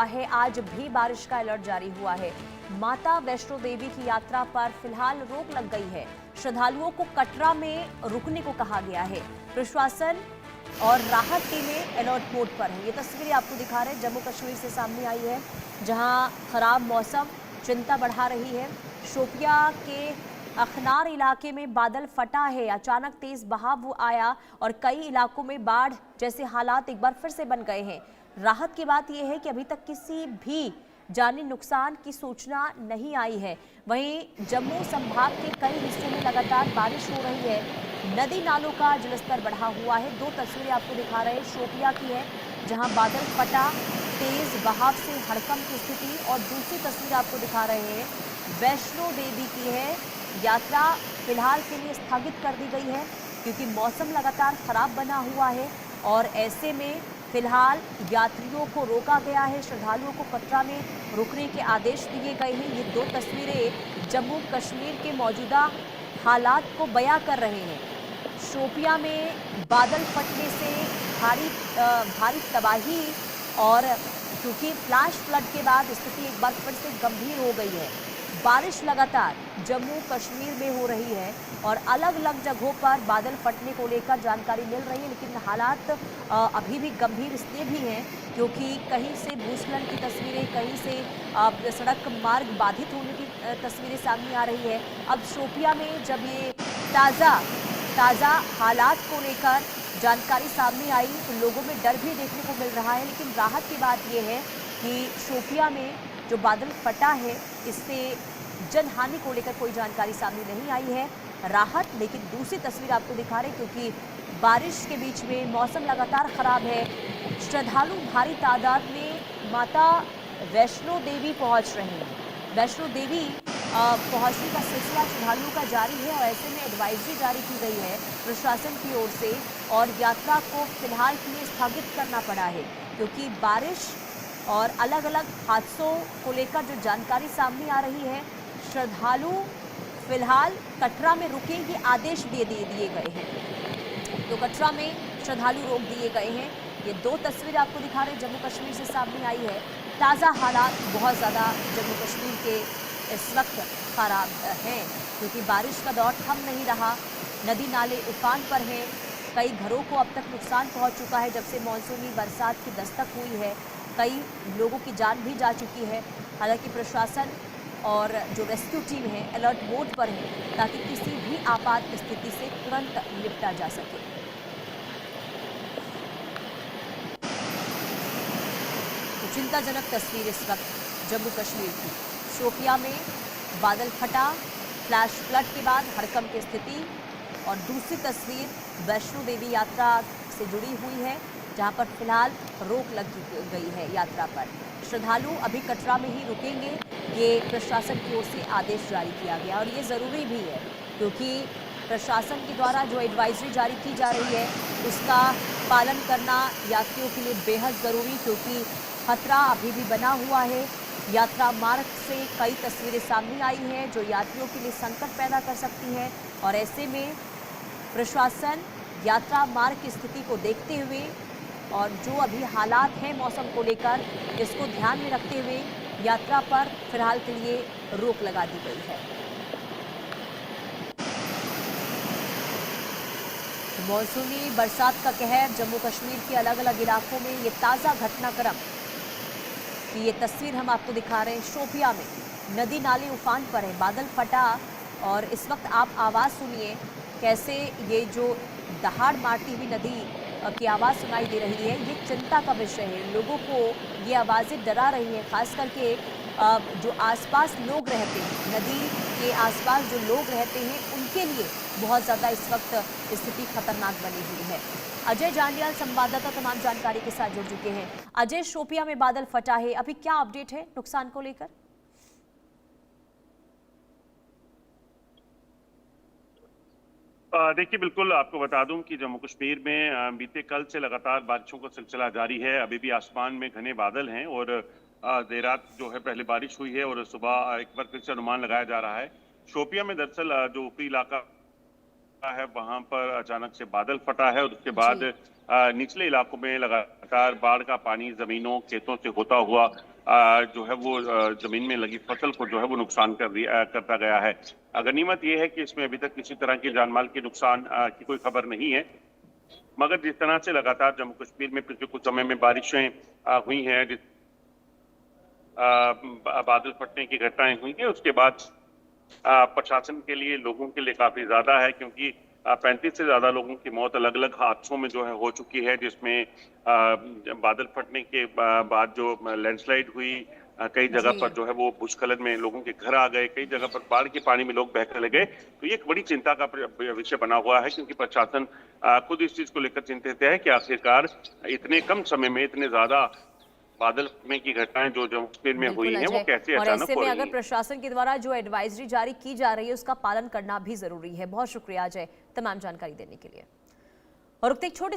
है। आज भी बारिश का अलर्ट जारी हुआ है। माता वैष्णो देवी की यात्रा पर फिलहाल रोक लग गई है। श्रद्धालुओं को कटरा में रुकने को कहा गया है। प्रशासन और राहत टीमें अलर्ट मोड पर है। ये तस्वीरें आपको दिखा रहे हैं जम्मू कश्मीर से सामने आई है, जहां खराब मौसम चिंता बढ़ा रही है। शोपियां के अखनार इलाके में बादल फटा है। अचानक तेज बहाव आया और कई इलाकों में बाढ़ जैसे हालात एक बार फिर से बन गए हैं। राहत की बात यह है कि अभी तक किसी भी जानी नुकसान की सूचना नहीं आई है। वहीं जम्मू संभाग के कई हिस्सों में लगातार बारिश हो रही है। नदी नालों का जलस्तर बढ़ा हुआ है। दो तस्वीरें आपको दिखा रहे हैं, शोपियां की है जहां बादल फटा, तेज बहाव से हड़कंप की स्थिति, और दूसरी तस्वीर आपको दिखा रहे हैं वैष्णो देवी की है। यात्रा फिलहाल के लिए स्थगित कर दी गई है क्योंकि मौसम लगातार खराब बना हुआ है और ऐसे में फिलहाल यात्रियों को रोका गया है। श्रद्धालुओं को कटरा में रुकने के आदेश दिए गए हैं। ये दो तस्वीरें जम्मू कश्मीर के मौजूदा हालात को बयां कर रहे हैं। शोपियां में बादल फटने से भारी तबाही, और क्योंकि फ्लैश फ्लड के बाद स्थिति एक बार फिर से गंभीर हो गई है। बारिश लगातार जम्मू कश्मीर में हो रही है और अलग अलग जगहों पर बादल फटने को लेकर जानकारी मिल रही है, लेकिन हालात अभी भी गंभीर इसलिए भी हैं क्योंकि कहीं से भूस्खलन की तस्वीरें, कहीं से सड़क मार्ग बाधित होने की तस्वीरें सामने आ रही है। अब शोपियां में जब ये ताज़ा हालात को लेकर जानकारी सामने आई तो लोगों में डर भी देखने को मिल रहा है, लेकिन राहत की बात यह है कि शोपियां में जो बादल फटा है इससे जनहानि को लेकर कोई जानकारी सामने नहीं आई है। राहत, लेकिन दूसरी तस्वीर आपको दिखा रहे क्योंकि बारिश के बीच में मौसम लगातार खराब है। श्रद्धालु भारी तादाद में माता वैष्णो देवी पहुंच रहे हैं। वैष्णो देवी पहुंचने का सिलसिला श्रद्धालुओं का जारी है और ऐसे में एडवाइजरी जारी की गई है प्रशासन की ओर से, और यात्रा को फिलहाल के लिए स्थगित करना पड़ा है क्योंकि बारिश और अलग अलग हादसों को लेकर जो जानकारी सामने आ रही है। श्रद्धालु फिलहाल कटरा में रुके ये आदेश दे दिए गए हैं, तो कटरा में श्रद्धालु रोक दिए गए हैं। ये दो तस्वीरें आपको दिखा रहे हैं जम्मू कश्मीर से सामने आई है। ताज़ा हालात बहुत ज़्यादा जम्मू कश्मीर के इस वक्त खराब हैं क्योंकि बारिश का दौर थम नहीं रहा। नदी नाले उफान पर हैं। कई घरों को अब तक नुकसान पहुंच चुका है जब से मानसूनी बरसात की दस्तक हुई है। कई लोगों की जान भी जा चुकी है। हालांकि प्रशासन और जो रेस्क्यू टीम है अलर्ट मोड पर है ताकि किसी भी आपात स्थिति से तुरंत निपटा जा सके। तो चिंताजनक तस्वीर इस वक्त जम्मू कश्मीर की। शोपियां में बादल फटा, फ्लैश फ्लड के बाद हड़कंप की स्थिति, और दूसरी तस्वीर वैष्णो देवी यात्रा से जुड़ी हुई है जहां पर फिलहाल रोक लग गई है यात्रा पर। श्रद्धालु अभी कटरा में ही रुकेंगे, ये प्रशासन की ओर से आदेश जारी किया गया और ये ज़रूरी भी है क्योंकि प्रशासन के द्वारा जो एडवाइजरी जारी की जा रही है उसका पालन करना यात्रियों के लिए बेहद ज़रूरी, क्योंकि खतरा अभी भी बना हुआ है। यात्रा मार्ग से कई तस्वीरें सामने आई हैं जो यात्रियों के लिए संकट पैदा कर सकती हैं, और ऐसे में प्रशासन यात्रा मार्ग की स्थिति को देखते हुए और जो अभी हालात हैं मौसम को लेकर, इसको ध्यान में रखते हुए यात्रा पर फिलहाल के लिए रोक लगा दी गई है। मौसमी बरसात का कहर जम्मू कश्मीर के अलग अलग इलाकों में, ये ताज़ा घटनाक्रम की ये तस्वीर हम आपको दिखा रहे हैं। शोपियां में नदी नाले उफान पर है, बादल फटा, और इस वक्त आप आवाज़ सुनिए कैसे ये जो दहाड़ मारती हुई नदी की आवाज़ सुनाई दे रही है। ये चिंता का विषय है। लोगों को ये आवाज़ें डरा रही हैं, खास करके जो आसपास लोग रहते हैं, नदी के आसपास जो लोग रहते हैं उनके लिए बहुत ज़्यादा इस वक्त स्थिति खतरनाक बनी हुई है। अजय जांडियाल संवाददाता तमाम जानकारी के साथ जुड़ चुके हैं। अजय, शोपियां में बादल फटा है, अभी क्या अपडेट है नुकसान को लेकर? देखिए, बिल्कुल आपको बता दूं कि जम्मू कश्मीर में बीते कल से लगातार बारिशों का सिलसिला जारी है। अभी भी आसमान में घने बादल हैं और देर रात जो है पहले बारिश हुई है और सुबह एक बार फिर से अनुमान लगाया जा रहा है। शोपियां में दरअसल जो ऊपरी इलाका है वहां पर अचानक से बादल फटा है और उसके बाद जी। निचले इलाकों में लगातार लगातार बाढ़ का पानी जमीनों खेतों से होता हुआ जो है वो जमीन में लगी फसल को जो है वो नुकसान करता गया है। गनीमत ये है कि इसमें अभी तक किसी तरह की जानमाल के नुकसान की कोई खबर नहीं है, मगर जिस तरह से लगातार जम्मू कश्मीर में पिछले कुछ समय में बारिशें हुई हैं, बादल फटने की घटनाएं हुई हैं, उसके बाद प्रशासन के लिए, लोगों के लिए काफी ज्यादा है, क्योंकि 35 से ज्यादा लोगों की मौत अलग अलग हादसों में जो है हो चुकी है, जिसमें बादल फटने के बाद जो लैंडस्लाइड हुई, कई जगह पर जो है वो भूस्खलन में लोगों के घर आ गए, कई जगह पर बाढ़ के पानी में लोग बह चले गए। तो ये एक बड़ी चिंता का विषय बना हुआ है, क्योंकि प्रशासन खुद इस चीज को लेकर चिंतित है कि आखिरकार इतने कम समय में इतने ज्यादा बादल फटने की घटनाएं जो जम्मू कश्मीर में हुई हैं वो कैसे और अचानक ऐसे हो में रही अगर हैं। प्रशासन के द्वारा जो एडवाइजरी जारी की जा रही है उसका पालन करना भी जरूरी है। बहुत शुक्रिया अजय तमाम जानकारी देने के लिए। और एक छोटे